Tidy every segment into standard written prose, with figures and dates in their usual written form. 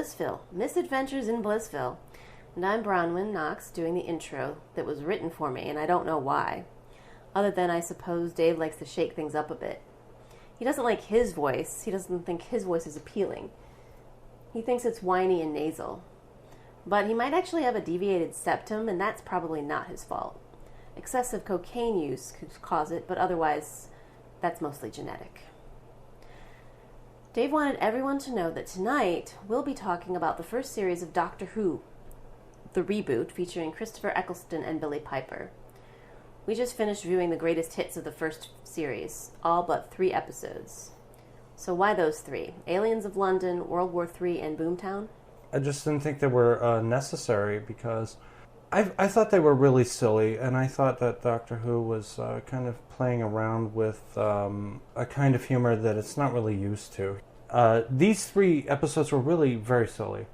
BlissVille, Misadventures in BlissVille. And I'm Bronwyn Knox doing the intro that was written for me, and I don't know why. Other than I suppose Dave likes to shake things up a bit. He doesn't like his voice. He doesn't think his voice is appealing. He thinks it's whiny and nasal. But he might actually have a deviated septum, and that's probably not his fault. Excessive cocaine use could cause it, but otherwise, that's mostly genetic. Dave wanted everyone to know that tonight we'll be talking about the first series of Doctor Who, the reboot featuring Christopher Eccleston and Billie Piper. We just finished viewing the greatest hits of the first series, all but 3 episodes. So why those 3? Aliens of London, World War III, and Boomtown? I just didn't think they were necessary because I thought they were really silly, and I thought that Doctor Who was kind of playing around with a kind of humor that it's not really used to. These 3 episodes were really very silly.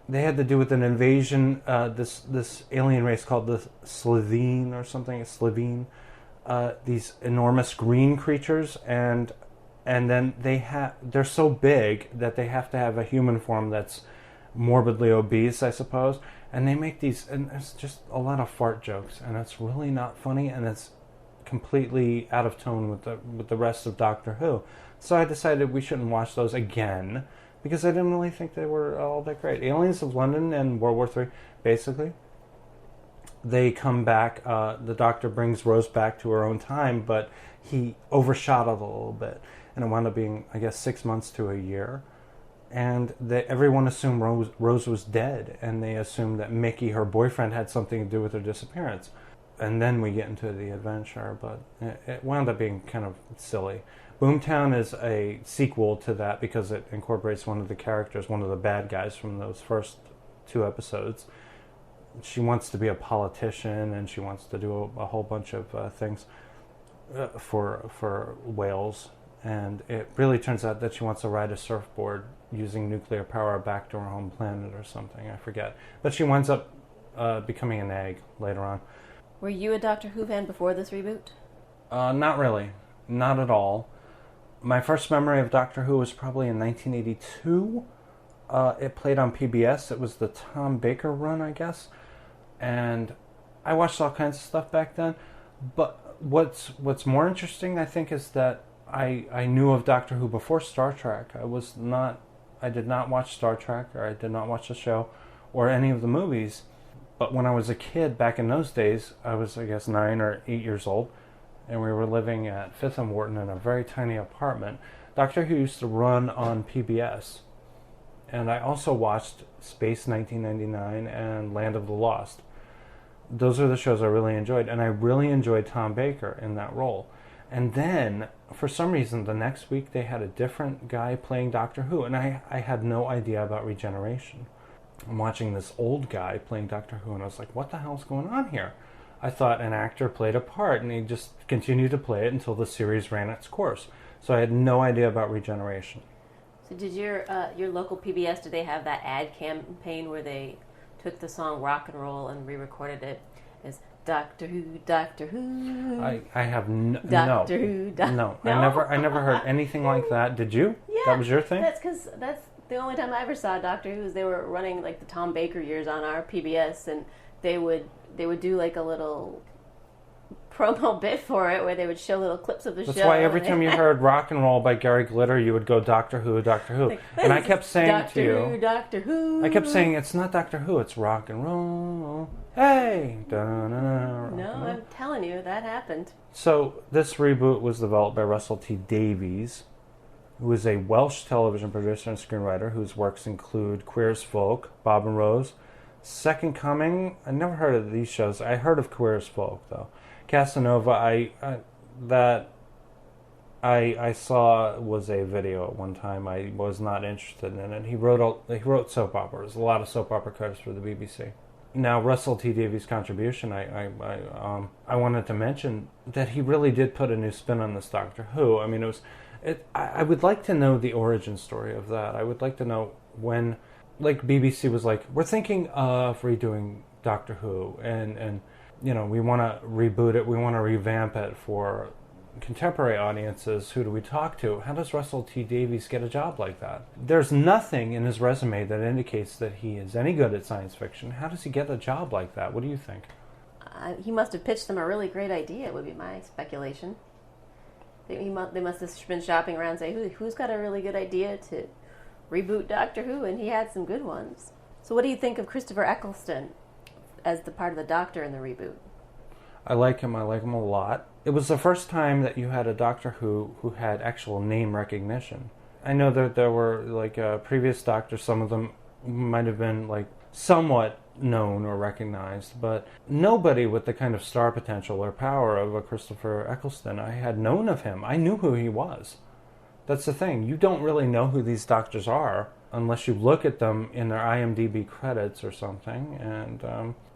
They had to do with an invasion, this alien race called the Slitheen or something, Slitheen. These enormous green creatures, and then they're so big that they have to have a human form that's morbidly obese, I suppose. And they make these, and there's just a lot of fart jokes, and it's really not funny, and it's completely out of tone with the rest of Doctor Who. So I decided we shouldn't watch those again, because I didn't really think they were all that great. Aliens of London and World War III, basically, they come back, the Doctor brings Rose back to her own time, but he overshot it a little bit, and it wound up being, I guess, 6 months to a year. And everyone assumed Rose was dead, and they assumed that Mickey, her boyfriend, had something to do with her disappearance. And then we get into the adventure, but it wound up being kind of silly. Boomtown is a sequel to that because it incorporates one of the characters, one of the bad guys from those first 2 episodes. She wants to be a politician, and she wants to do a whole bunch of things for Wales. And it really turns out that she wants to ride a surfboard using nuclear power back to her home planet or something, I forget. But she winds up becoming an egg later on. Were you a Doctor Who fan before this reboot? Not really. Not at all. My first memory of Doctor Who was probably in 1982. It played on PBS. It was the Tom Baker run, I guess. And I watched all kinds of stuff back then. But what's more interesting, I think, is that I knew of Doctor Who before Star Trek. I did not watch Star Trek, or I did not watch the show, or any of the movies. But when I was a kid, back in those days, I was, I guess, 9 or 8 years old, and we were living at 5th and Wharton in a very tiny apartment. Doctor Who used to run on PBS. And I also watched Space 1999 and Land of the Lost. Those are the shows I really enjoyed, and I really enjoyed Tom Baker in that role. And then, for some reason, the next week they had a different guy playing Doctor Who, and I had no idea about regeneration. I'm watching this old guy playing Doctor Who, and I was like, what the hell's going on here? I thought an actor played a part, and he just continued to play it until the series ran its course. So I had no idea about regeneration. So did your local PBS, did they have that ad campaign where they took the song Rock and Roll and re-recorded it as Doctor Who, Doctor Who? I have Doctor Who, no. No? I never heard anything like that. Did you? Yeah. That was your thing? That's because that's the only time I ever saw Doctor Who is they were running like the Tom Baker years on our PBS, and they would do like a little promo bit for it where they would show little clips of the show. That's why every time you heard Rock and Roll by Gary Glitter, you would go Doctor Who, Doctor Who. And I kept saying to you, Doctor Who. I kept saying, it's not Doctor Who, it's Rock and Roll. Hey! No, I'm telling you, that happened. So, this reboot was developed by Russell T Davies, who is a Welsh television producer and screenwriter whose works include Queer as Folk, Bob and Rose, Second Coming. I never heard of these shows. I heard of Queer as Folk, though. Casanova, I saw was a video at one time. I was not interested in it. He wrote soap operas, a lot of soap opera credits for the BBC. Now, Russell T Davies' contribution, I wanted to mention that he really did put a new spin on this Doctor Who. I mean, I would like to know the origin story of that. I would like to know when, like, BBC was like, we're thinking of redoing Doctor Who, and you know, we want to reboot it, we want to revamp it for contemporary audiences, who do we talk to? How does Russell T Davies get a job like that? There's nothing in his resume that indicates that he is any good at science fiction. How does he get a job like that? What do you think? He must have pitched them a really great idea, would be my speculation. They must have been shopping around and say, who's got a really good idea to reboot Doctor Who? And he had some good ones. So what do you think of Christopher Eccleston as the part of the Doctor in the reboot? I like him a lot. It was the first time that you had a Doctor Who had actual name recognition. I know that there were previous Doctors, some of them might have been somewhat known or recognized, but nobody with the kind of star potential or power of a Christopher Eccleston. I had known of him. I knew who he was. That's the thing. You don't really know who these Doctors are unless you look at them in their IMDb credits or something,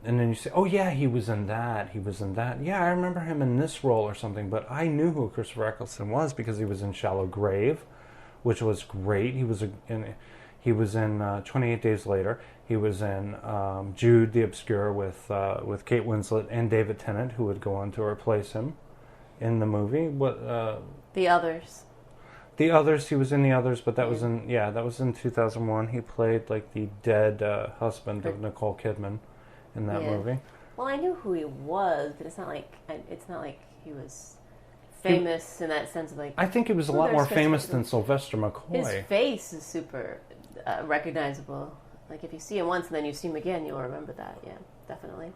and then you say, oh yeah, he was in that. Yeah, I remember him in this role or something, but I knew who Christopher Eccleston was because he was in Shallow Grave, which was great. He was in 28 Days Later. He was in Jude the Obscure with Kate Winslet and David Tennant, who would go on to replace him in the movie. The Others. The Others, he was in The Others, but that was in 2001. He played the dead husband of Nicole Kidman in that movie. Well, I knew who he was, but it's not like he was famous in that sense of I think he was a lot more famous than Sylvester McCoy. His face is super recognizable. If you see him once and then you see him again, you'll remember that. Yeah, definitely.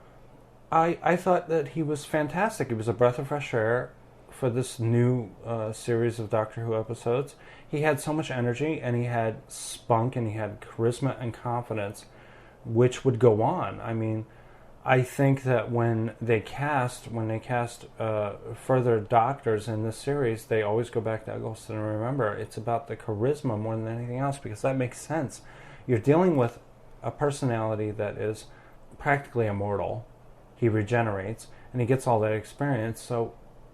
I thought that he was fantastic. He was a breath of fresh air for this new series of Doctor Who episodes. He had so much energy, and he had spunk, and he had charisma and confidence, which would go on. I mean, I think that when they cast further Doctors in this series, they always go back to Eccleston and remember it's about the charisma more than anything else, because that makes sense. You're dealing with a personality that is practically immortal. He regenerates, and he gets all that experience, so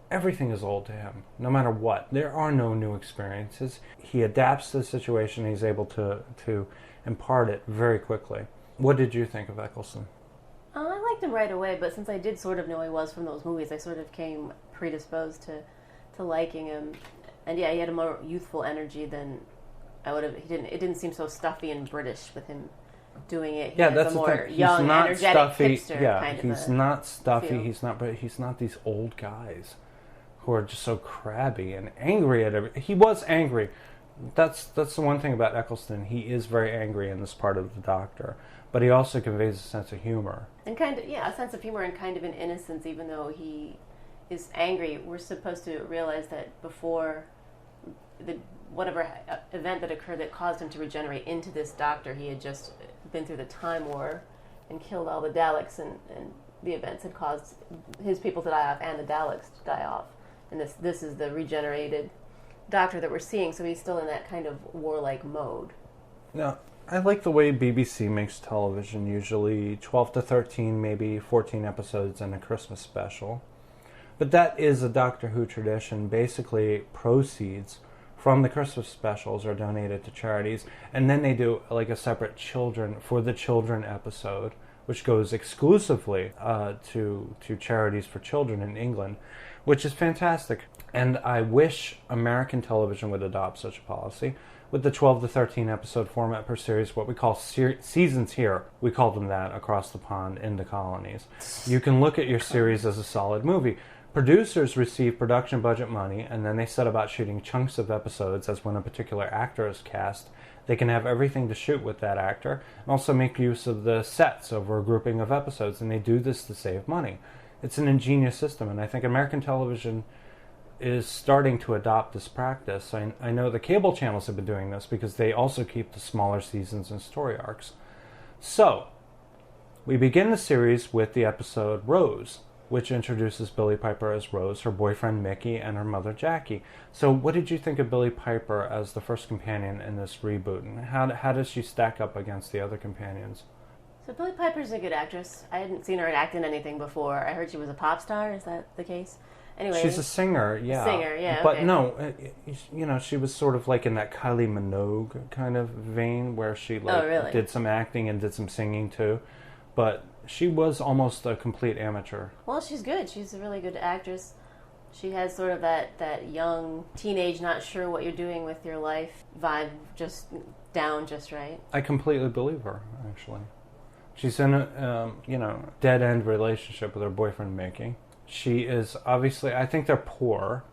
everything is old to him, no matter what. There are no new experiences. He adapts to the situation. He's able to impart it very quickly. What did you think of Eccleston? I liked him right away, but since I did sort of know he was from those movies, I sort of came predisposed to liking him. And yeah, he had a more youthful energy than I would have. It didn't seem so stuffy and British with him doing it. He that's a more the thing. He's young, not energetic stuffy. hipster kind he's of not stuffy. feel. He's not these old guys who are just so crabby and angry at everything. He was angry. That's the one thing about Eccleston. He is very angry in this part of the Doctor, but he also conveys a sense of humor. And a sense of humor and kind of an innocence, even though he is angry. We're supposed to realize that before whatever event that occurred that caused him to regenerate into this Doctor, he had just been through the Time War and killed all the Daleks, and the events had caused his people to die off and the Daleks to die off. And this is the regenerated Doctor that we're seeing, so he's still in that kind of warlike mode. Now, I like the way BBC makes television, usually 12 to 13, maybe 14 episodes and a Christmas special. But that is a Doctor Who tradition. Basically, proceeds from the Christmas specials are donated to charities, and then they do a separate for the children episode, which goes exclusively to charities for children in England, which is fantastic. And I wish American television would adopt such a policy. With the 12 to 13 episode format per series, what we call seasons here, we call them that across the pond in the colonies. You can look at your series as a solid movie. Producers receive production budget money, and then they set about shooting chunks of episodes, as when a particular actor is cast, they can have everything to shoot with that actor, and also make use of the sets over a grouping of episodes, and they do this to save money. It's an ingenious system, and I think American television is starting to adopt this practice. I know the cable channels have been doing this because they also keep the smaller seasons and story arcs. So, we begin the series with the episode Rose, which introduces Billie Piper as Rose, her boyfriend Mickey, and her mother Jackie. So what did you think of Billie Piper as the first companion in this reboot, and how does she stack up against the other companions? So Billie Piper's a good actress. I hadn't seen her act in anything before. I heard she was a pop star. Is that the case? Anyway, she's a singer, yeah. But no, she was sort of in that Kylie Minogue kind of vein where she really? did some acting and did some singing too. But she was almost a complete amateur. Well, she's good. She's a really good actress. She has sort of that young teenage, not sure what you're doing with your life vibe, just down just right. I completely believe her, actually. She's in a, dead-end relationship with her boyfriend, Mickey. She is obviously, I think they're poor.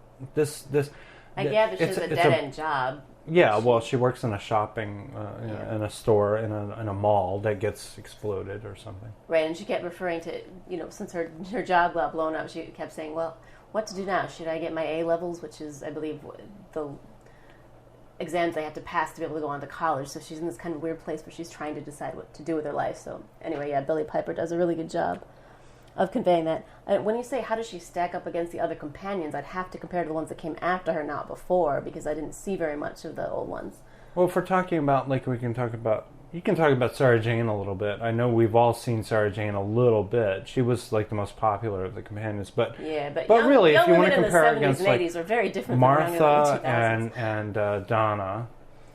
I gather she has a dead-end job. Yeah, well, she works in a shopping, in a store, in a mall that gets exploded or something. Right, and she kept referring to, since her job got blown up, she kept saying, well, what to do now? Should I get my A levels, which is, I believe, the exams they have to pass to be able to go on to college. So she's in this kind of weird place where she's trying to decide what to do with her life. So anyway, yeah, Billie Piper does a really good job of conveying that. When you say how does she stack up against the other companions, I'd have to compare to the ones that came after her, not before, because I didn't see very much of the old ones. Well, if we're talking about, you can talk about Sarah Jane a little bit. I know we've all seen Sarah Jane a little bit. She was like the most popular of the companions, but really, if you want to compare against and 80s are very different Martha and Donna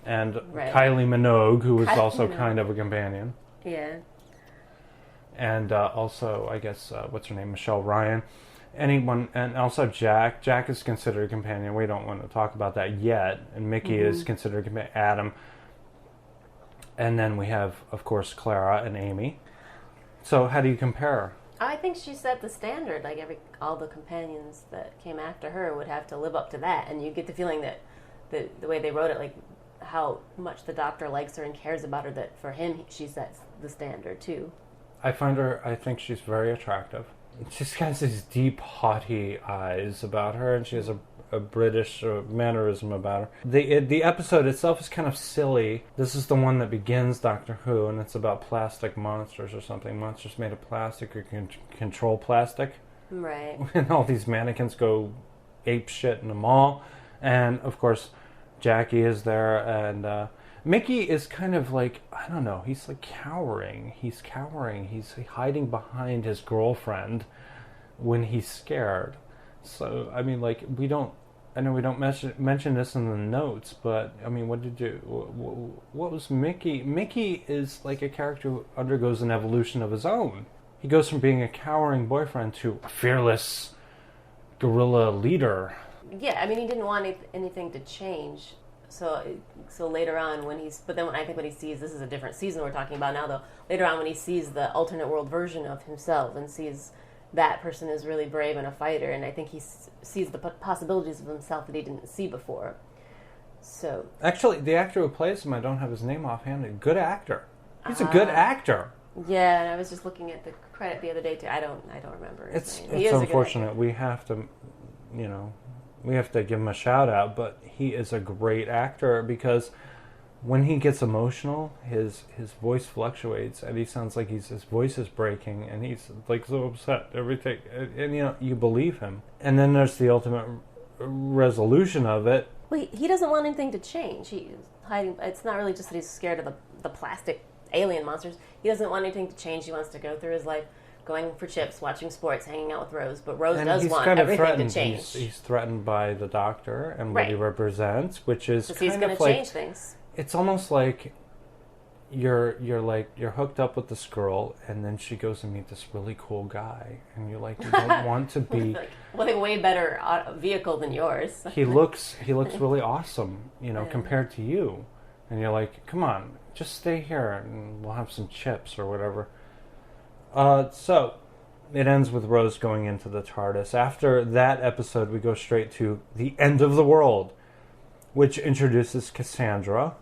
and Kylie Minogue, who was also kind of a companion. Yeah. And also, I guess, what's her name, Michelle Ryan. Anyone, and also Jack. Jack is considered a companion. We don't want to talk about that yet. And Mickey is considered a companion. Adam. And then we have, of course, Clara and Amy. So how do you compare? I think she set the standard. Like all the companions that came after her would have to live up to that. And you get the feeling that the way they wrote it, like how much the Doctor likes her and cares about her, that for him, she sets the standard too. I think she's very attractive. She's got these deep, haughty eyes about her, and she has a British mannerism about her. The episode itself is kind of silly. This is the one that begins Doctor Who, and it's about plastic monsters or something. Monsters made of plastic or can control plastic. Right. And all these mannequins go ape shit in the mall. And, of course, Jackie is there, and Mickey is kind of like, I don't know, he's like cowering. He's cowering. He's hiding behind his girlfriend when he's scared. So, I mean, like, I know we don't mention this in the notes, but, I mean, what was Mickey? Mickey is like a character who undergoes an evolution of his own. He goes from being a cowering boyfriend to a fearless guerrilla leader. Yeah, I mean, he didn't want anything to change. So later on, when he sees, this is a different season we're talking about now, though. Later on, when he sees the alternate world version of himself and sees that person is really brave and a fighter, and I think he sees the possibilities of himself that he didn't see before. So actually, the actor who plays him, I don't have his name offhand. Good actor. He's a good actor. Yeah, and I was just looking at the credit the other day too. I don't remember his name. It's unfortunate. We have to, we have to give him a shout out, but he is a great actor because when he gets emotional, his voice fluctuates and he sounds like his voice is breaking and he's like so upset everything, and you believe him. And then there's the ultimate resolution of it. Well, he doesn't want anything to change. He's hiding. It's not really just that he's scared of the plastic alien monsters. He doesn't want anything to change. He wants to go through his life going for chips, watching sports, hanging out with Rose. But Rose does want everything to change. He's threatened by the Doctor and what he represents, which is kind he's going to change things. It's almost like you're hooked up with this girl, and then she goes and meet this really cool guy, and you're like, you don't want to be with a way better vehicle than yours. He looks really awesome, compared to you, and you're like, come on, just stay here, and we'll have some chips or whatever. So it ends with Rose going into the TARDIS. After that episode, we go straight to the end of the world, which introduces Cassandra,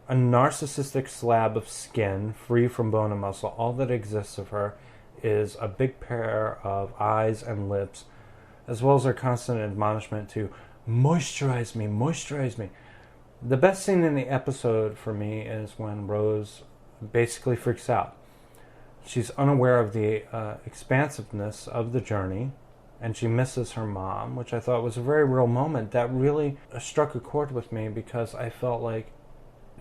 a narcissistic slab of skin free from bone and muscle. All that exists of her is a big pair of eyes and lips, as well as her constant admonishment to moisturize me, moisturize me. The best scene in the episode for me is when Rose basically freaks out. She's unaware of the expansiveness of the journey, and she misses her mom, which I thought was a very real moment that really struck a chord with me because I felt like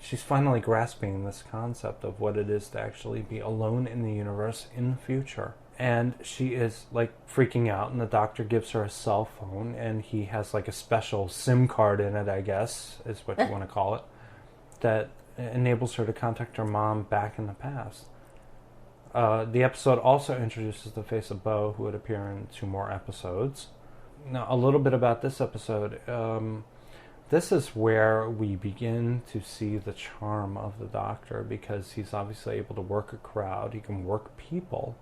she's finally grasping this concept of what it is to actually be alone in the universe in the future. And she is like freaking out, and the Doctor gives her a cell phone, and he has like a special SIM card in it, I guess, is what you want to call it, that enables her to contact her mom back in the past. The episode also introduces the face of Bo, who would appear in 2 more episodes. Now, a little bit about this episode. This is where we begin to see the charm of the Doctor, because he's obviously able to work a crowd. He can work people.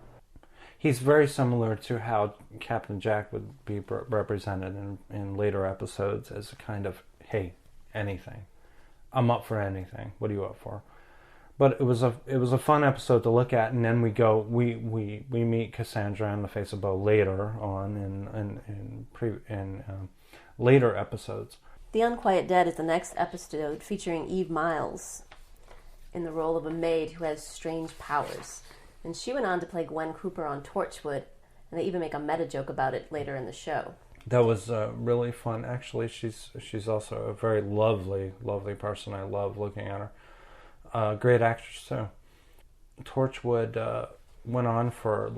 He's very similar to how Captain Jack would be represented in later episodes as a kind of, hey, anything. I'm up for anything. What are you up for? But it was a fun episode to look at, and then we meet Cassandra and the Face of Bo later on in later episodes. The Unquiet Dead is the next episode, featuring Eve Miles in the role of a maid who has strange powers. And she went on to play Gwen Cooper on Torchwood, and they even make a meta joke about it later in the show. That was really fun. Actually, she's also a very lovely, lovely person. I love looking at her. Great actress too. Torchwood went on for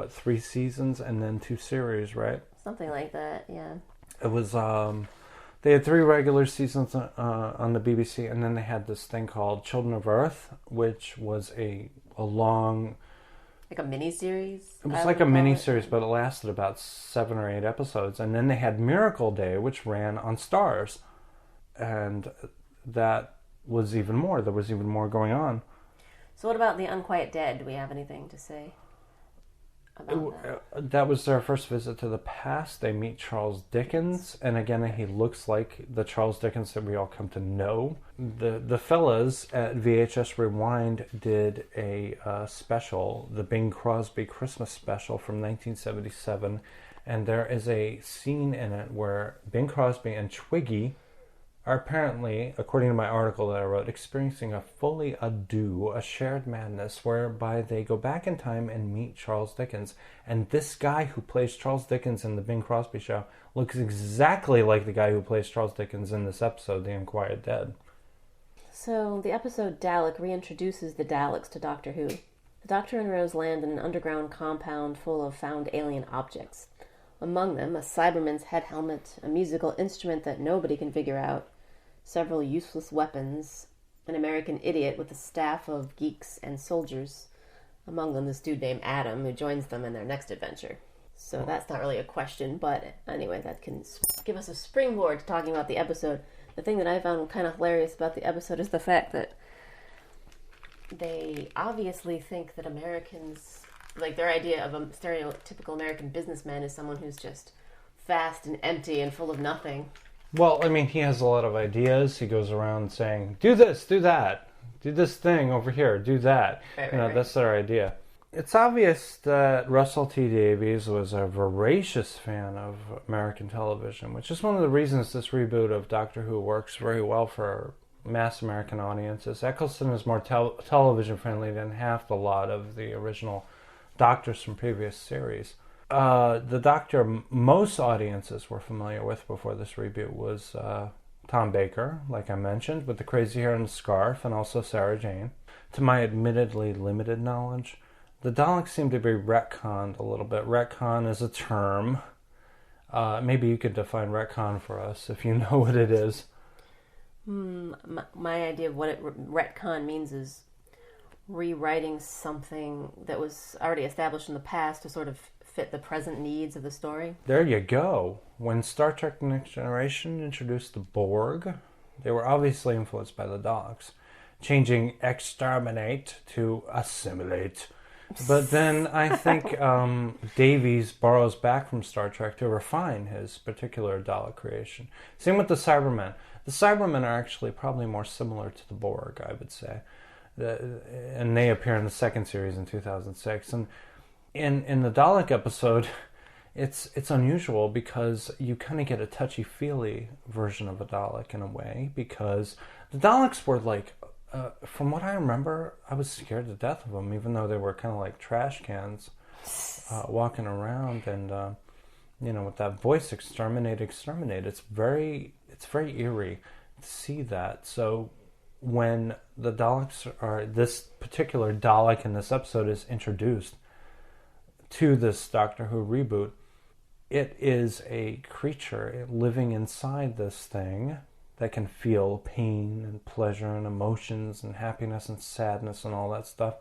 3 seasons and then 2 series, right? Something like that, yeah. It was they had 3 regular seasons on the BBC, and then they had this thing called Children of Earth, which was a long... Like a mini-series? It was like a mini-series, but it lasted about 7 or 8 episodes. And then they had Miracle Day, which ran on Stars. And that was even more. There was even more going on. So what about The Unquiet Dead? Do we have anything to say about that? That was their first visit to the past. They meet Charles Dickens. And again, he looks like the Charles Dickens that we all come to know. The fellas at VHS Rewind did a special, the Bing Crosby Christmas special from 1977. And there is a scene in it where Bing Crosby and Twiggy are apparently, according to my article that I wrote, experiencing a folie à deux, a shared madness, whereby they go back in time and meet Charles Dickens. And this guy who plays Charles Dickens in the Bing Crosby show looks exactly like the guy who plays Charles Dickens in this episode, The Unquiet Dead. So the episode Dalek reintroduces the Daleks to Doctor Who. The Doctor and Rose land in an underground compound full of found alien objects. Among them, a Cyberman's head helmet, a musical instrument that nobody can figure out, several useless weapons, an American idiot with a staff of geeks and soldiers. Among them, this dude named Adam, who joins them in their next adventure. So that's not really a question, but anyway, that can give us a springboard to talking about the episode. The thing that I found kind of hilarious about the episode is the fact that they obviously think that Americans... their idea of a stereotypical American businessman is someone who's just fast and empty and full of nothing. Well, I mean, he has a lot of ideas. He goes around saying, do this, do that, do this thing over here, do that. Right. That's their idea. It's obvious that Russell T Davies was a voracious fan of American television, which is one of the reasons this reboot of Doctor Who works very well for mass American audiences. Eccleston is more television friendly than half the lot of the original Doctors from previous series. The Doctor most audiences were familiar with before this reboot was Tom Baker, like I mentioned, with the crazy hair and the scarf, and also Sarah Jane. To my admittedly limited knowledge, the Daleks seem to be retconned a little bit. Retcon is a term. Maybe you could define retcon for us if you know what it is. My idea of what retcon means is rewriting something that was already established in the past to sort of fit the present needs of the story. There you go. When Star Trek The Next Generation introduced the Borg, they were obviously influenced by the Daleks, changing exterminate to assimilate. But then I think Davies borrows back from Star Trek to refine his particular Dalek creation. Same with the Cybermen. The Cybermen are actually probably more similar to the Borg, I would say. And they appear in the second series in 2006. And in the Dalek episode, it's unusual because you kind of get a touchy-feely version of a Dalek in a way, because the Daleks were like, from what I remember, I was scared to death of them, even though they were kind of like trash cans walking around, and with that voice, exterminate, exterminate. It's very eerie to see that. So when the Daleks are, this particular Dalek in this episode is introduced to this Doctor Who reboot, it is a creature living inside this thing that can feel pain and pleasure and emotions and happiness and sadness and all that stuff.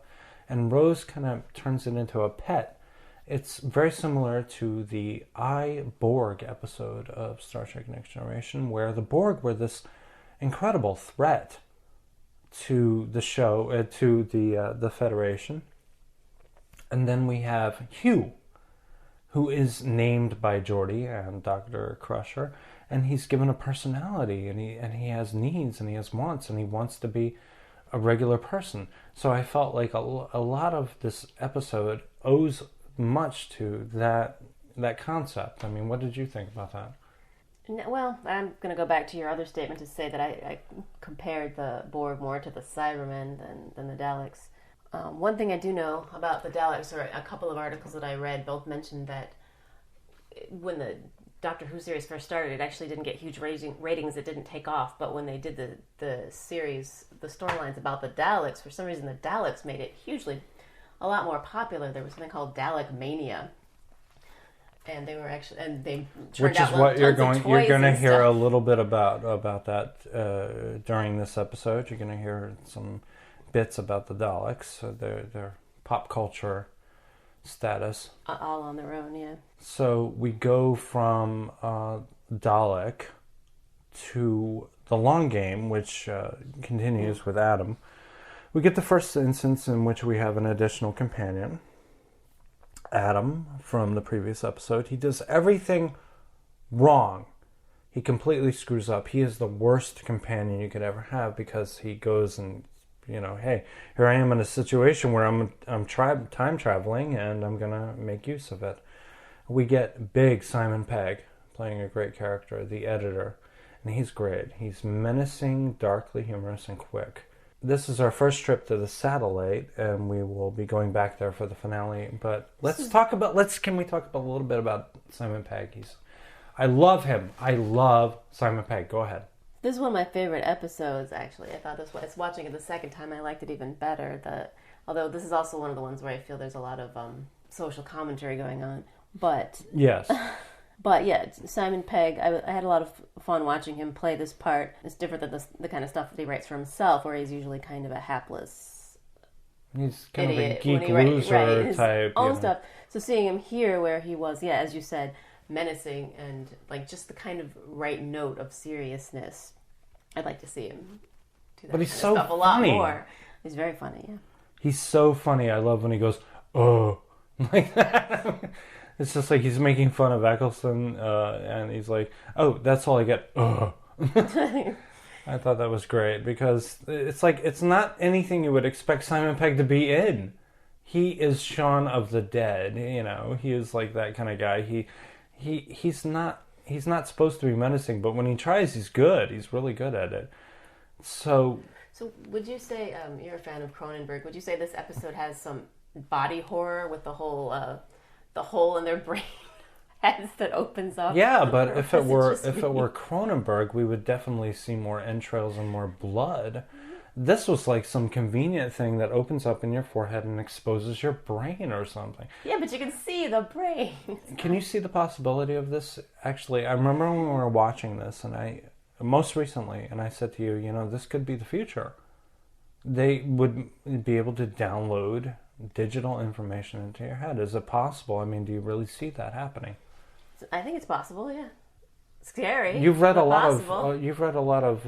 And Rose kind of turns it into a pet It's very similar to the I, Borg episode of Star Trek Next Generation, where the Borg were this incredible threat to the show, to the Federation. And then we have Hugh, who is named by Geordi and Dr. Crusher, and he's given a personality, and he has needs, and he has wants, and he wants to be a regular person. So I felt like a lot of this episode owes much to that concept. I mean, what did you think about that? Well, I'm going to go back to your other statement to say that I compared the Borg more to the Cybermen than the Daleks. One thing I do know about the Daleks, or a couple of articles that I read, both mentioned that when the Doctor Who series first started, it actually didn't get huge ratings. It didn't take off. But when they did the series, the storylines about the Daleks, for some reason the Daleks made it a lot more popular. There was something called Dalek Mania. And they were actually, and they turned out, which is what you're going to hear a little bit about that during this episode. You're going to hear some bits about the Daleks, their pop culture status. All on their own, yeah. So we go from Dalek to the long game, which continues with Adam. We get the first instance in which we have an additional companion, Adam, from the previous episode. He does everything wrong. He completely screws up. He is the worst companion you could ever have, because he goes and, hey, here I am in a situation where I'm time traveling, and I'm going to make use of it. We get big Simon Pegg playing a great character, the editor, and he's great. He's menacing, darkly humorous, and quick. This is our first trip to the satellite, and we will be going back there for the finale. But can we talk about a little bit about Simon Pegg? I love him. I love Simon Pegg. Go ahead. This is one of my favorite episodes, actually. I thought this was, watching it the second time, I liked it even better. Although this is also one of the ones where I feel there's a lot of social commentary going on. But yes. But yeah, Simon Pegg, I had a lot of fun watching him play this part. It's different than the kind of stuff that he writes for himself, where he's usually kind of a hapless He's kind idiot of a geek loser type. Own stuff. So seeing him here, where he was, as you said, menacing and like just the kind of right note of seriousness, I'd like to see him do that. But he's so funny. A lot more. He's very funny. Yeah. He's so funny. I love when he goes, "Oh," like that. It's just like he's making fun of Eccleston, and he's like, "Oh, that's all I get." I thought that was great, because it's like, it's not anything you would expect Simon Pegg to be in. He is Shaun of the Dead, He is like that kind of guy. He's not supposed to be menacing, but when he tries, he's good. He's really good at it. So would you say, you're a fan of Cronenberg? Would you say this episode has some body horror with the whole hole in their brain heads that opens up? Yeah, but if it were Cronenberg, we would definitely see more entrails and more blood. This was like some convenient thing that opens up in your forehead and exposes your brain or something. Yeah, but you can see the brain. Can you see the possibility of this? Actually, I remember when we were watching this, and most recently, and I said to you, this could be the future. They would be able to download digital information into your head. Is it possible? I mean, do you really see that happening? I think it's possible, yeah. Scary. You've read a lot of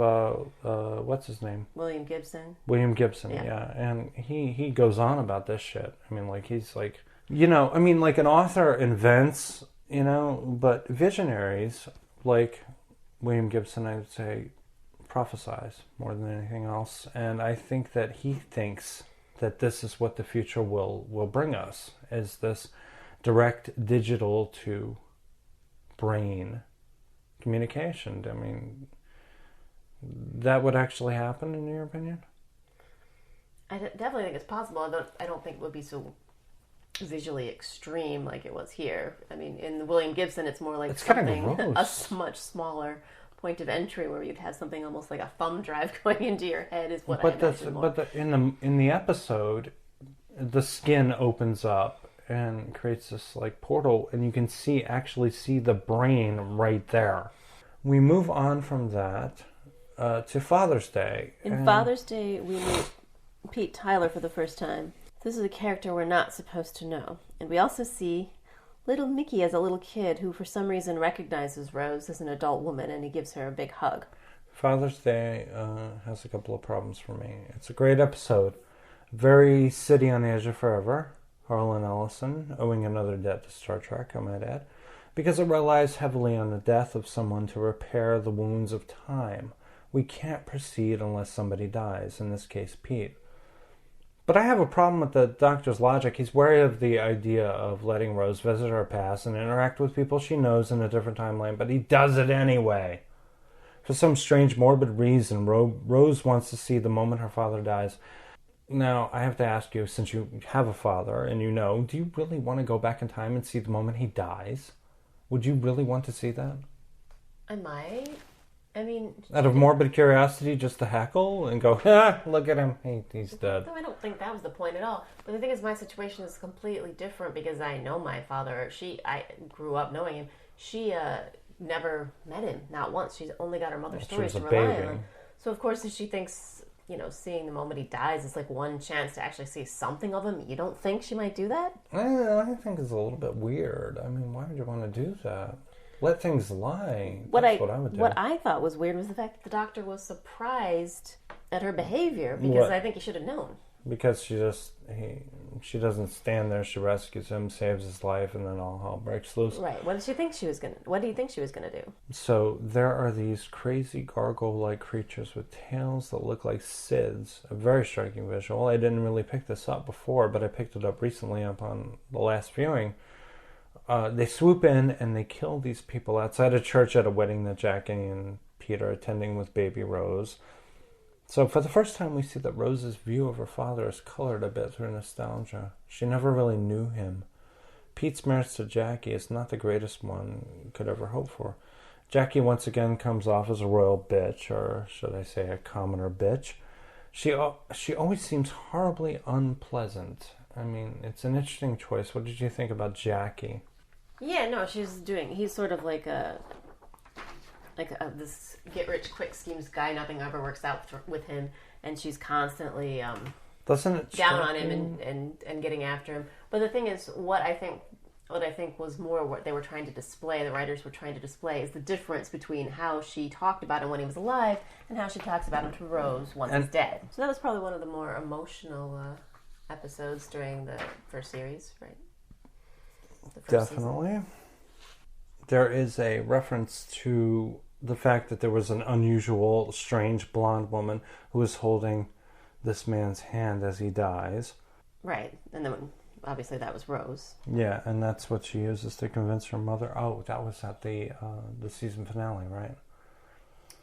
what's his name? William Gibson. Yeah. And he goes on about this shit. I mean, like, he's like, like an author invents, but visionaries like William Gibson, I would say, prophesize more than anything else. And I think that he thinks that this is what the future will bring us, is this direct digital to brain communication. I mean, that would actually happen, in your opinion? I definitely think it's possible. I don't think it would be so visually extreme like it was here. I mean, in William Gibson, it's more like it's something, a much smaller point of entry, where you'd have something almost like a thumb drive going into your head, is what I imagine more. But in the episode, the skin opens up and creates this like portal, and you can actually see the brain right there. We move on from that to Father's Day. In Father's Day, we meet Pete Tyler for the first time. This is a character we're not supposed to know. And we also see little Mickey as a little kid who for some reason recognizes Rose as an adult woman, and he gives her a big hug. Father's Day has a couple of problems for me. It's a great episode. Very City on the Edge of Forever. Harlan Ellison, owing another debt to Star Trek, I might add, because it relies heavily on the death of someone to repair the wounds of time. We can't proceed unless somebody dies, in this case Pete. But I have a problem with the Doctor's logic. He's wary of the idea of letting Rose visit her past and interact with people she knows in a different timeline, but he does it anyway. For some strange, morbid reason, Rose wants to see the moment her father dies. Now, I have to ask you, since you have a father and you know, do you really want to go back in time and see the moment he dies? Would you really want to see that? I might. I mean... Out of morbid curiosity, just to heckle and go, look at him, he's dead. No, I don't think that was the point at all. But the thing is, my situation is completely different because I know my father. I grew up knowing him. She never met him, not once. She's only got her mother's stories to rely on. So, of course, if she thinks, seeing the moment he dies is like one chance to actually see something of him, you don't think she might do that? I think it's a little bit weird. I mean, why would you want to do that? Let things lie. What I would do. What I thought was weird was the fact that the Doctor was surprised at her behavior, because I think he should have known. Because she doesn't stand there. She rescues him, saves his life, and then all hell breaks loose. Right. What do you think she was gonna do? So there are these crazy gargoyle-like creatures with tails that look like SIDS. A very striking visual. I didn't really pick this up before, but I picked it up recently upon the last viewing. They swoop in and they kill these people outside a church at a wedding that Jackie and Pete are attending with baby Rose. So for the first time we see that Rose's view of her father is colored a bit through nostalgia. She never really knew him. Pete's marriage to Jackie is not the greatest one could ever hope for. Jackie once again comes off as a royal bitch, or should I say a commoner bitch. She always seems horribly unpleasant. I mean, it's an interesting choice. What did you think about Jackie? Yeah, no, he's sort of like this get-rich-quick schemes guy. Nothing ever works out with him, and she's constantly down on him and getting after him. But the thing is, what I think was more what they were trying to display, the writers were trying to display, is the difference between how she talked about him when he was alive and how she talks about him to Rose once he's dead. So that was probably one of the more emotional episodes during the first series, right? Definitely. Season. There is a reference to the fact that there was an unusual, strange blonde woman who was holding this man's hand as he dies. Right. And then obviously that was Rose. Yeah, and that's what she uses to convince her mother. Oh, that was at the season finale, right?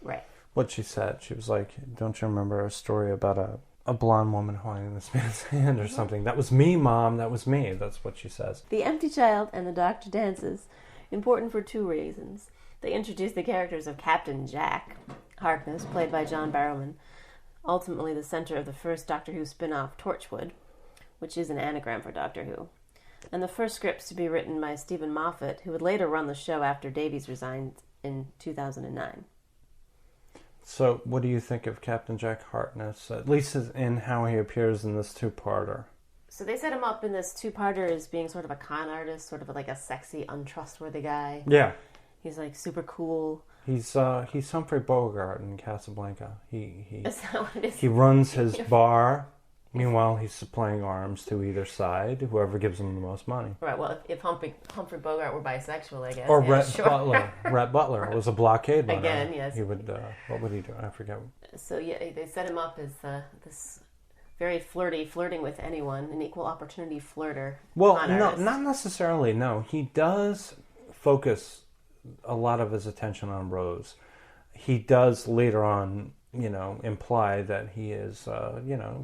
Right. What she said. She was like, don't you remember a story about a blonde woman holding this man's hand or something? That was me, Mom. That was me. That's what she says. The Empty Child and the Doctor dances. Important for two reasons. They introduce the characters of Captain Jack Harkness, played by John Barrowman, ultimately the center of the first Doctor Who spin-off, Torchwood, which is an anagram for Doctor Who, and the first scripts to be written by Stephen Moffat, who would later run the show after Davies resigned in 2009. So, what do you think of Captain Jack Harkness, at least in how he appears in this two-parter? So they set him up in this two-parter as being sort of a con artist, sort of like a sexy, untrustworthy guy. Yeah. He's like super cool. He's Humphrey Bogart in Casablanca. Is that what it is? He runs his bar. Meanwhile, he's supplying arms to either side, whoever gives him the most money. Right, well, if Humphrey Bogart were bisexual, I guess. Or Rhett Butler was a blockade runner. Again, yes. He would, what would he do? I forget. So, yeah, they set him up as this very flirting with anyone, an equal opportunity flirter. Well, no, not necessarily, no. He does focus a lot of his attention on Rose. He does later on, imply that he is,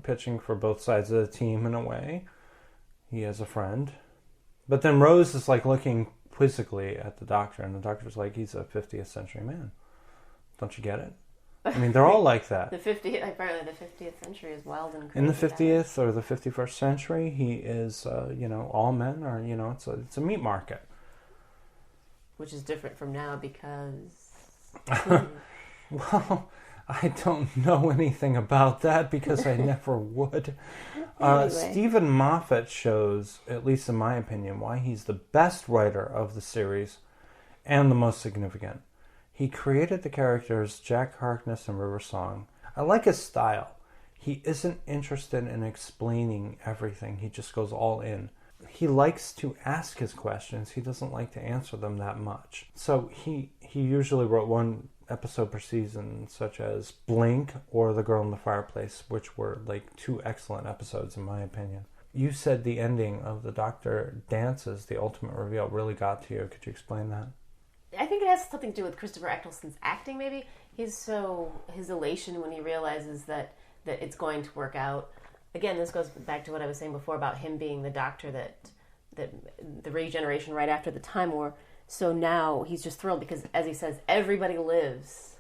pitching for both sides of the team in a way. He has a friend. But then Rose is like looking quizzically at the Doctor, and the Doctor's like, he's a 50th century man. Don't you get it? I mean, they're all like that. Apparently the 50th century is wild and crazy. In the 50th or the 51st century, he is, all men are, it's a meat market. Which is different from now because... Well, I don't know anything about that because I never would. Anyway. Stephen Moffat shows, at least in my opinion, why he's the best writer of the series and the most significant. He created the characters Jack Harkness and River Song. I like his style. He isn't interested in explaining everything. He just goes all in. He likes to ask his questions. He doesn't like to answer them that much. So he usually wrote one episode per season, such as Blink or The Girl in the Fireplace, which were like 2 excellent episodes in my opinion. You said the ending of the Doctor Dances, the ultimate reveal, really got to you. Could you explain that? I think it has something to do with Christopher Eccleston's acting, maybe. His elation when he realizes that it's going to work out. Again, this goes back to what I was saying before about him being the doctor that the regeneration right after the Time War. So now he's just thrilled because, as he says, everybody lives.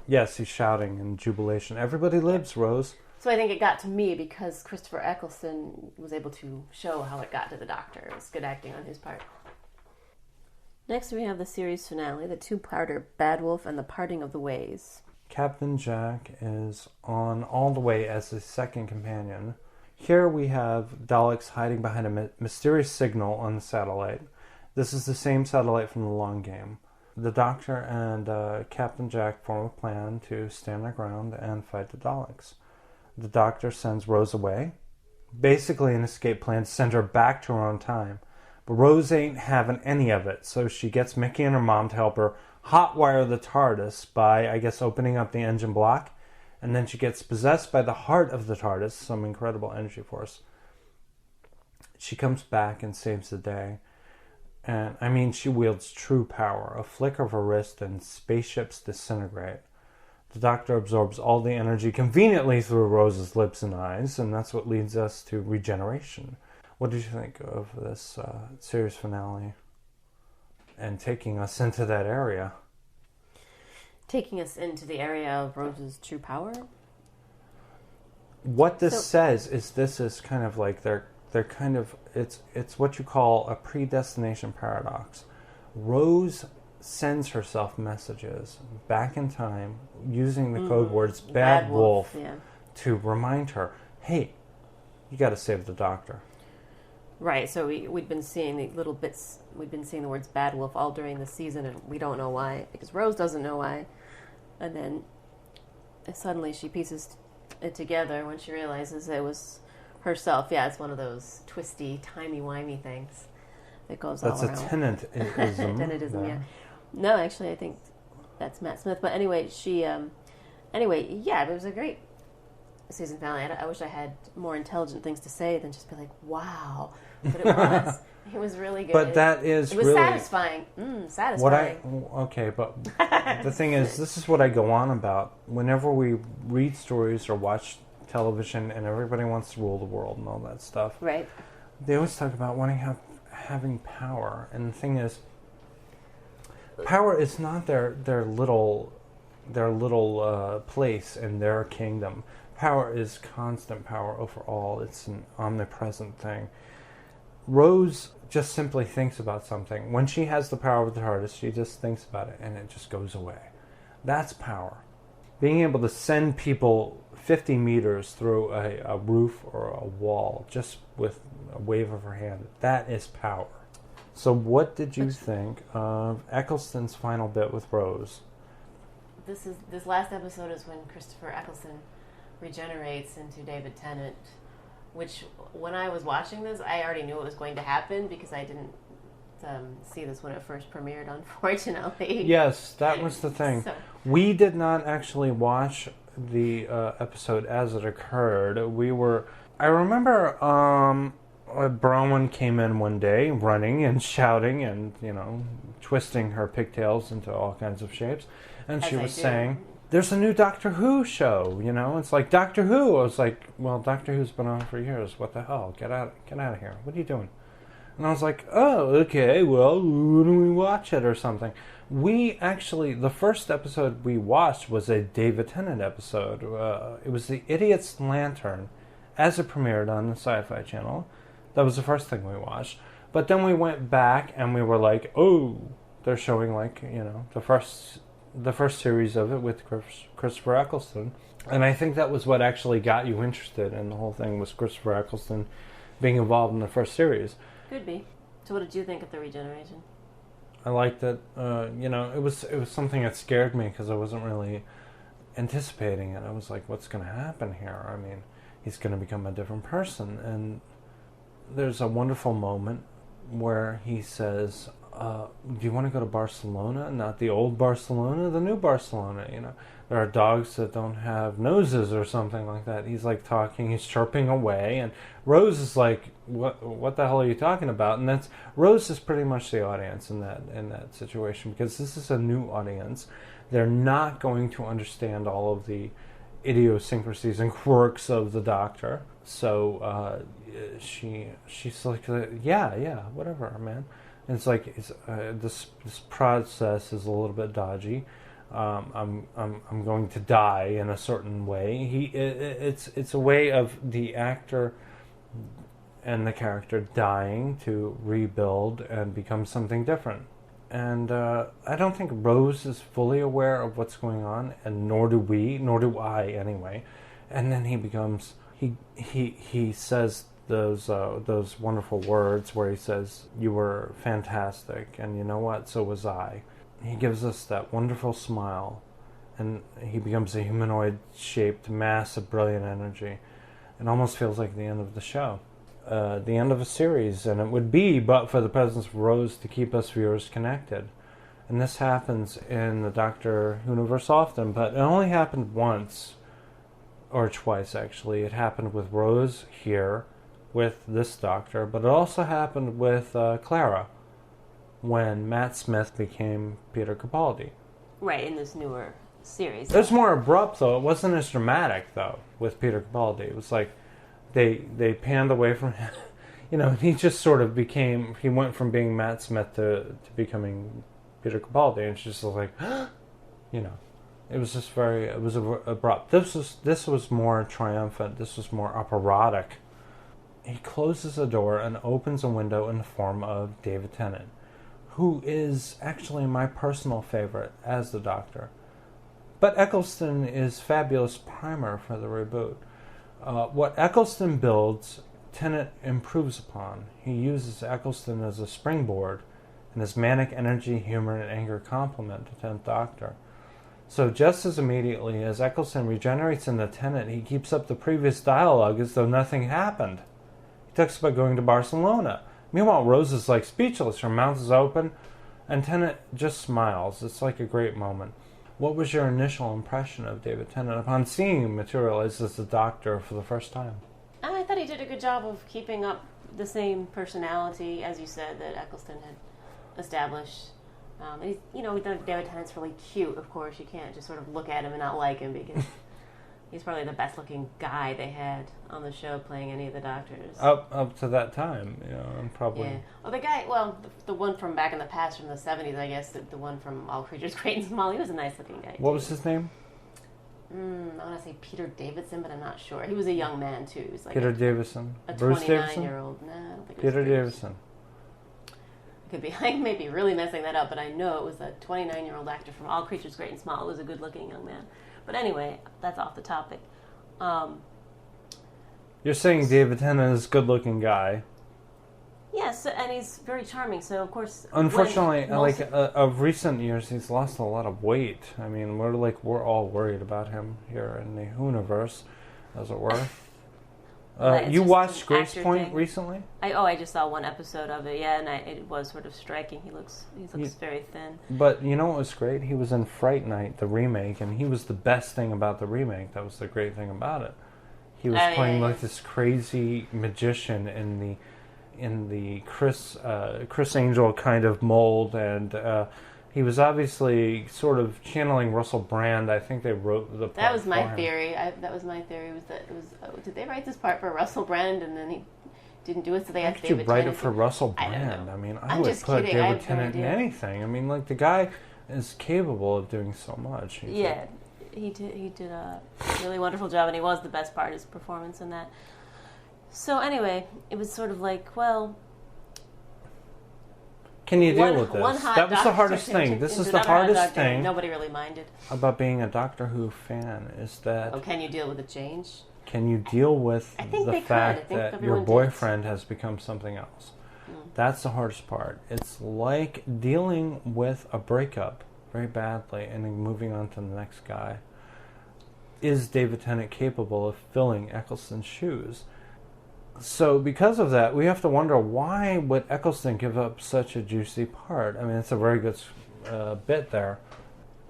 Yes, he's shouting in jubilation. Everybody lives, Rose. So I think it got to me because Christopher Eccleston was able to show how it got to the Doctor. It was good acting on his part. Next we have the series finale, the 2-parter Bad Wolf and the Parting of the Ways. Captain Jack is on all the way as his second companion. Here we have Daleks hiding behind a mysterious signal on the satellite. This is the same satellite from the Long Game. The Doctor and Captain Jack form a plan to stand their ground and fight the Daleks. The Doctor sends Rose away, basically an escape plan to send her back to her own time. But Rose ain't having any of it, so she gets Mickey and her mom to help her hotwire the TARDIS by, I guess, opening up the engine block. And then she gets possessed by the heart of the TARDIS, some incredible energy force. She comes back and saves the day. And, I mean, she wields true power. A flick of her wrist and spaceships disintegrate. The Doctor absorbs all the energy conveniently through Rose's lips and eyes, and that's what leads us to regeneration. What did you think of this series finale and taking us into that area? Taking us into the area of Rose's true power? What this says is this is kind of like they're kind of, it's what you call a predestination paradox. Rose sends herself messages back in time using the code words Bad Wolf to remind her, hey, you got to save the Doctor. Right, so we'd been seeing the little bits, we'd been seeing the words Bad Wolf all during the season, and we don't know why, because Rose doesn't know why. And then suddenly she pieces it together when she realizes it was herself. Yeah, it's one of those twisty, timey-wimey things that goes all around. That's a Tenantism. Tenantism, yeah. No, actually, I think that's Matt Smith. But anyway, it was a great season finale. I wish I had more intelligent things to say than just be like, wow. But it was. It was really good. But that is it was really satisfying. Satisfying. But the thing is, this is what I go on about. Whenever we read stories or watch television and everybody wants to rule the world and all that stuff. Right. They always talk about having power. And the thing is, power is not their little place in their kingdom. Power is constant power over all. It's an omnipresent thing. Rose just simply thinks about something. When she has the power of the TARDIS, she just thinks about it and it just goes away. That's power. Being able to send people 50 meters through a roof or a wall just with a wave of her hand, that is power. So what did you think of Eccleston's final bit with Rose? This last episode is when Christopher Eccleston regenerates into David Tennant, which when I was watching this, I already knew it was going to happen because I didn't see this when it first premiered, unfortunately. Yes, that was the thing. So. We did not actually watch the episode as it occurred. I remember Bronwyn came in one day running and shouting and, twisting her pigtails into all kinds of shapes. And she was saying, there's a new Doctor Who show, It's like, Doctor Who? I was like, well, Doctor Who's been on for years. What the hell? Get out of here. What are you doing? And I was like, oh, okay, well, when do we watch it or something? The first episode we watched was a David Tennant episode. It was The Idiot's Lantern, as it premiered on the Sci-Fi Channel. That was the first thing we watched. But then we went back and we were like, oh, they're showing the first the first series of it with Christopher Eccleston. And I think that was what actually got you interested in the whole thing, was Christopher Eccleston being involved in the first series. Could be. So what did you think of the regeneration? I liked it. It was something that scared me because I wasn't really anticipating it. I was like, what's going to happen here? I mean, he's going to become a different person. And there's a wonderful moment where he says, do you want to go to Barcelona? Not the old Barcelona, the new Barcelona. There are dogs that don't have noses or something like that. He's like talking, he's chirping away, and Rose is like, what the hell are you talking about? And Rose is pretty much the audience in that situation, because this is a new audience. They're not going to understand all of the idiosyncrasies and quirks of the Doctor. So she's like, yeah, whatever, man. And it's like this process is a little bit dodgy. I'm going to die in a certain way. It's a way of the actor and the character dying to rebuild and become something different. And I don't think Rose is fully aware of what's going on, and nor do I anyway. And then he says those wonderful words where he says, "You were fantastic, and you know what? So was I." He gives us that wonderful smile, and he becomes a humanoid-shaped mass of brilliant energy. It almost feels like the end of the show, the end of a series, and it would be but for the presence of Rose to keep us viewers connected. And this happens in the Doctor universe often, but it only happened once, or twice actually. It happened with Rose here, with this Doctor, but it also happened with Clara, when Matt Smith became Peter Capaldi. Right, in this newer series. It was more abrupt, though. It wasn't as dramatic, though, with Peter Capaldi. It was like they panned away from him. He just sort of he went from being Matt Smith to becoming Peter Capaldi, and it's just like, it was just it was abrupt. This was more triumphant. This was more operatic. He closes a door and opens a window in the form of David Tennant, who is actually my personal favorite as the Doctor. But Eccleston is fabulous primer for the reboot. What Eccleston builds, Tennant improves upon. He uses Eccleston as a springboard, and his manic energy, humor, and anger complement the 10th Doctor. So just as immediately as Eccleston regenerates into Tennant, he keeps up the previous dialogue as though nothing happened. He talks about going to Barcelona. Meanwhile, Rose is like speechless. Her mouth is open, and Tennant just smiles. It's like a great moment. What was your initial impression of David Tennant upon seeing him materialize as the Doctor for the first time? I thought he did a good job of keeping up the same personality, as you said, that Eccleston had established. David Tennant's really cute, of course. You can't just sort of look at him and not like him, because he's probably the best-looking guy they had on the show playing any of the Doctors. Up to that time, and probably... Yeah. Well, the guy, the one from back in the past, from the 70s, I guess, the one from All Creatures Great and Small, he was a nice-looking guy, too. What was his name? I want to say Peter Davidson, but I'm not sure. He was a young man, too. He was like Peter Davison? A Bruce Davison? 29-year-old. Nah, I don't think Peter Davison. Could be. I may be really messing that up, but I know it was a 29-year-old actor from All Creatures Great and Small. It was a good-looking young man. But anyway, that's off the topic. You're saying David Tennant is a good-looking guy. Yes, and he's very charming. So of course, unfortunately, of recent years, he's lost a lot of weight. I mean, we're all worried about him here in the universe, as it were. You watched Grace Point recently? I just saw one episode of it. Yeah, and it was sort of striking. He looks very thin. But you know what was great? He was in Fright Night, the remake, and he was the best thing about the remake. That was the great thing about it. He was playing like this crazy magician in the Chris Angel kind of mold, and he was obviously sort of channeling Russell Brand. I think they wrote the part. That was my theory. That was my theory. Was that it was? Did they write this part for Russell Brand, and then he didn't do it, so they asked David Tennant? Why did you write it for Russell Brand? I mean, I would put David Tennant in anything. I mean, like, the guy is capable of doing so much. Yeah, he did a really wonderful job, and he was the best part, his performance in that. So anyway, it was sort of like, well, Can you deal with One this? hot That was the doctor hardest turned thing. into This is the another hot hardest doctor, and thing nobody really minded. about being a Doctor Who fan is that Oh, can you deal with the change? can you deal with I think the they could. fact I think that your everyone did. boyfriend has become something else? Mm. That's the hardest part. It's like dealing with a breakup very badly and then moving on to the next guy. Is David Tennant capable of filling Eccleston's shoes? So because of that, we have to wonder, why would Eccleston give up such a juicy part? I mean, it's a very good bit there.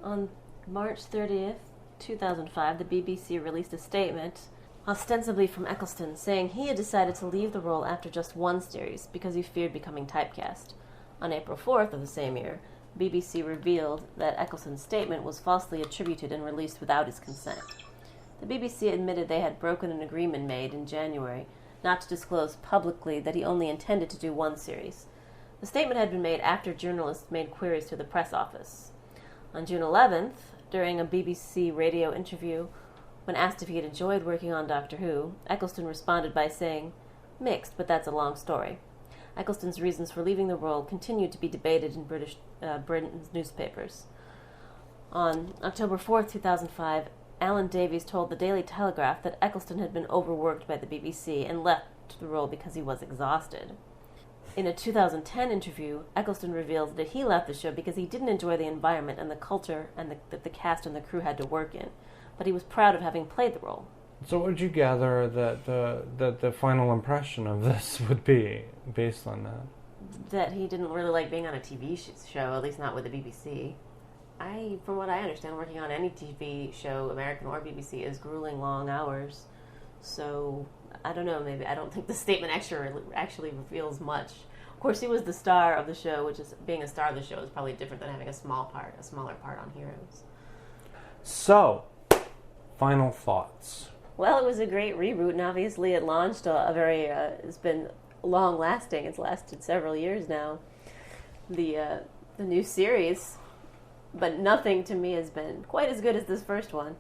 On March 30th, 2005, the BBC released a statement, ostensibly from Eccleston, saying he had decided to leave the role after just one series because he feared becoming typecast. On April 4th of the same year, BBC revealed that Eccleston's statement was falsely attributed and released without his consent. The BBC admitted they had broken an agreement made in January not to disclose publicly that he only intended to do one series. The statement had been made after journalists made queries to the press office. On June 11th, during a BBC radio interview, when asked if he had enjoyed working on Doctor Who, Eccleston responded by saying, "Mixed, but that's a long story." Eccleston's reasons for leaving the role continued to be debated in Britain's newspapers. On October 4th, 2005, Alan Davies told the Daily Telegraph that Eccleston had been overworked by the BBC and left the role because he was exhausted. In a 2010 interview, Eccleston revealed that he left the show because he didn't enjoy the environment and the culture and that the cast and the crew had to work in, but he was proud of having played the role. So what would you gather that the final impression of this would be, based on that? That he didn't really like being on a TV show, at least not with the BBC. From what I understand, working on any TV show, American or BBC, is grueling long hours. So, I don't know, maybe I don't think the statement actually reveals much. Of course, he was the star of the show, which is, being a star of the show is probably different than having a smaller part on Heroes. So, final thoughts. Well, it was a great reboot, and obviously it launched it's been long-lasting. It's lasted several years now. The new series, but nothing to me has been quite as good as this first one.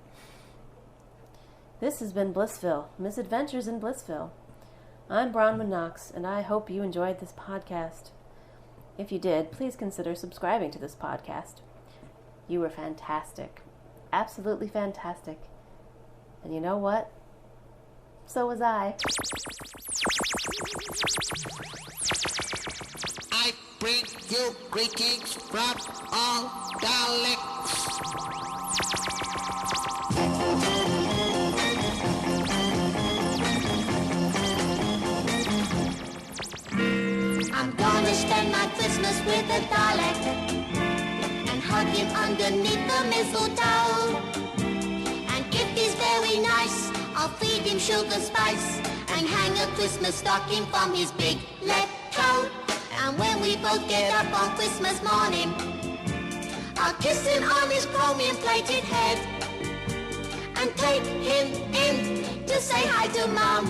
This has been BlissVille, Misadventures in BlissVille. I'm Bronwyn Knox, and I hope you enjoyed this podcast. If you did, please consider subscribing to this podcast. You were fantastic. Absolutely fantastic. And you know what? So was I. I bring you greetings from all dialects. I'm gonna spend my Christmas with a Dalek and hug him underneath the mistletoe. And if he's very nice, I'll feed him sugar spice and hang a Christmas stocking from his big left toe. And when we both get up on Christmas morning, I'll kiss him on his chromium-plated head and take him in to say hi to Mom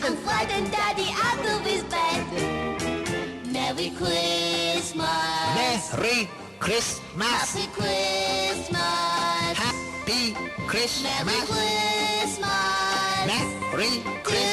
and frighten Daddy out of his bed. Merry Christmas. Merry Christmas. Happy Christmas. Happy Christmas. Merry Christmas. Merry Christmas.